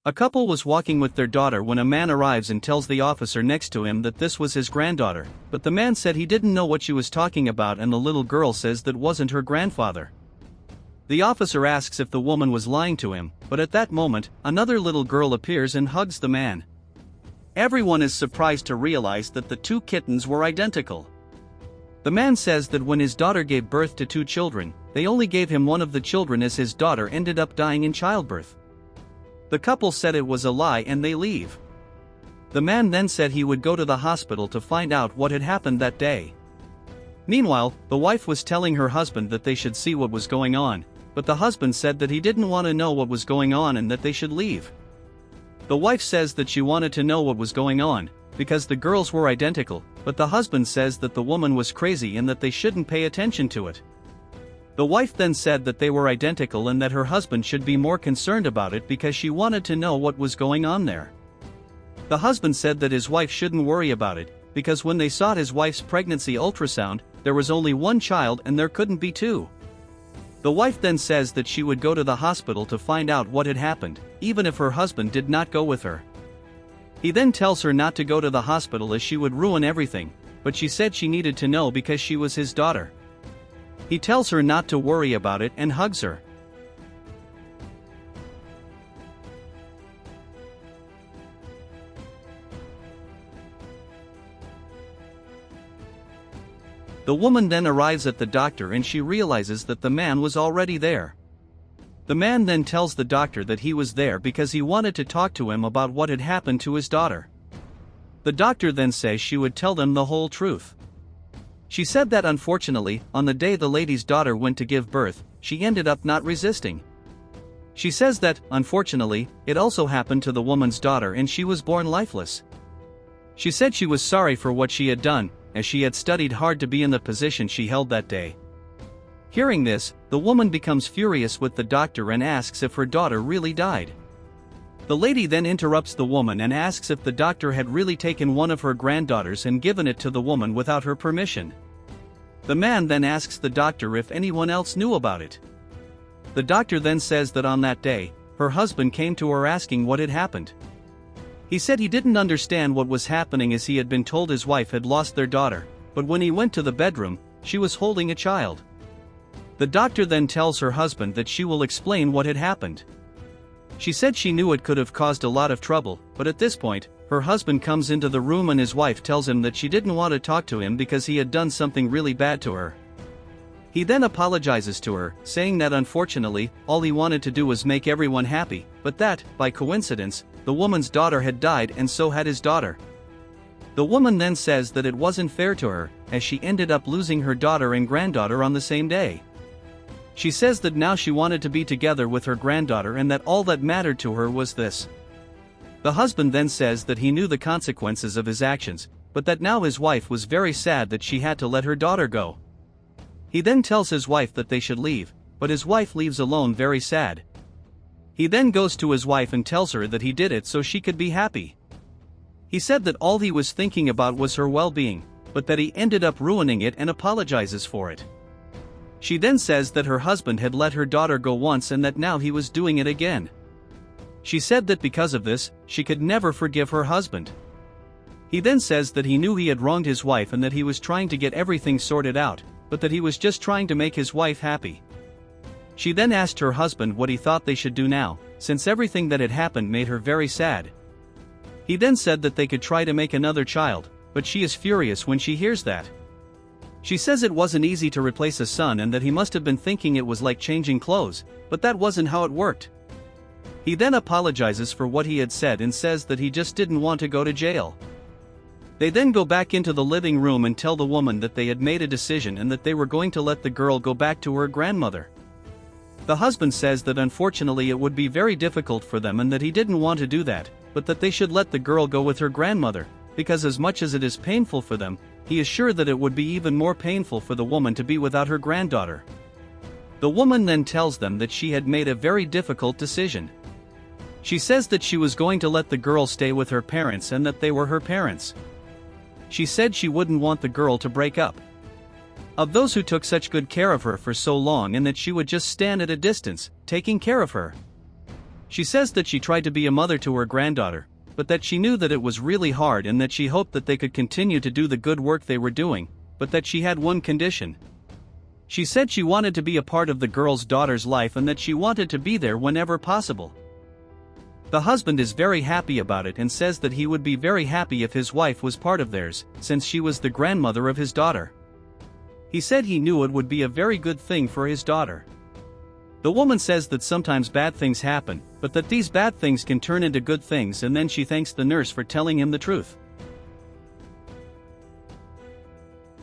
A couple was walking with their daughter when a man arrives and tells the officer next to him that this was his granddaughter, but the man said he didn't know what she was talking about, and the little girl says that wasn't her grandfather. The officer asks if the woman was lying to him, but at that moment, another little girl appears and hugs the man. Everyone is surprised to realize that the two kittens were identical. The man says that when his daughter gave birth to two children, they only gave him one of the children as his daughter ended up dying in childbirth. The couple said it was a lie and they leave. The man then said he would go to the hospital to find out what had happened that day. Meanwhile, the wife was telling her husband that they should see what was going on, but the husband said that he didn't want to know what was going on and that they should leave. The wife says that she wanted to know what was going on, because the girls were identical, but the husband says that the woman was crazy and that they shouldn't pay attention to it. The wife then said that they were identical and that her husband should be more concerned about it because she wanted to know what was going on there. The husband said that his wife shouldn't worry about it, because when they saw his wife's pregnancy ultrasound, there was only one child and there couldn't be two. The wife then says that she would go to the hospital to find out what had happened, even if her husband did not go with her. He then tells her not to go to the hospital as she would ruin everything, but she said she needed to know because she was his daughter. He tells her not to worry about it and hugs her. The woman then arrives at the doctor and she realizes that the man was already there. The man then tells the doctor that he was there because he wanted to talk to him about what had happened to his daughter. The doctor then says she would tell them the whole truth. She said that unfortunately, on the day the lady's daughter went to give birth, she ended up not resisting. She says that, unfortunately, it also happened to the woman's daughter and she was born lifeless. She said she was sorry for what she had done, as she had studied hard to be in the position she held that day. Hearing this, the woman becomes furious with the doctor and asks if her daughter really died. The lady then interrupts the woman and asks if the doctor had really taken one of her granddaughters and given it to the woman without her permission. The man then asks the doctor if anyone else knew about it. The doctor then says that on that day, her husband came to her asking what had happened. He said he didn't understand what was happening as he had been told his wife had lost their daughter, but when he went to the bedroom, she was holding a child. The doctor then tells her husband that she will explain what had happened. She said she knew it could have caused a lot of trouble, but at this point, her husband comes into the room and his wife tells him that she didn't want to talk to him because he had done something really bad to her. He then apologizes to her, saying that unfortunately, all he wanted to do was make everyone happy, but that, by coincidence, the woman's daughter had died and so had his daughter. The woman then says that it wasn't fair to her, as she ended up losing her daughter and granddaughter on the same day. She says that now she wanted to be together with her granddaughter and that all that mattered to her was this. The husband then says that he knew the consequences of his actions, but that now his wife was very sad that she had to let her daughter go. He then tells his wife that they should leave, but his wife leaves alone very sad. He then goes to his wife and tells her that he did it so she could be happy. He said that all he was thinking about was her well-being, but that he ended up ruining it and apologizes for it. She then says that her husband had let her daughter go once and that now he was doing it again. She said that because of this, she could never forgive her husband. He then says that he knew he had wronged his wife and that he was trying to get everything sorted out, but that he was just trying to make his wife happy. She then asked her husband what he thought they should do now, since everything that had happened made her very sad. He then said that they could try to make another child, but she is furious when she hears that. She says it wasn't easy to replace a son and that he must have been thinking it was like changing clothes, but that wasn't how it worked. He then apologizes for what he had said and says that he just didn't want to go to jail. They then go back into the living room and tell the woman that they had made a decision and that they were going to let the girl go back to her grandmother. The husband says that unfortunately it would be very difficult for them and that he didn't want to do that, but that they should let the girl go with her grandmother, because as much as it is painful for them, he is sure that it would be even more painful for the woman to be without her granddaughter. The woman then tells them that she had made a very difficult decision. She says that she was going to let the girl stay with her parents and that they were her parents. She said she wouldn't want the girl to break up of those who took such good care of her for so long and that she would just stand at a distance, taking care of her. She says that she tried to be a mother to her granddaughter, but that she knew that it was really hard and that she hoped that they could continue to do the good work they were doing, but that she had one condition. She said she wanted to be a part of the girl's daughter's life and that she wanted to be there whenever possible. The husband is very happy about it and says that he would be very happy if his wife was part of theirs, since she was the grandmother of his daughter. He said he knew it would be a very good thing for his daughter. The woman says that sometimes bad things happen, but that these bad things can turn into good things, and then she thanks the nurse for telling him the truth.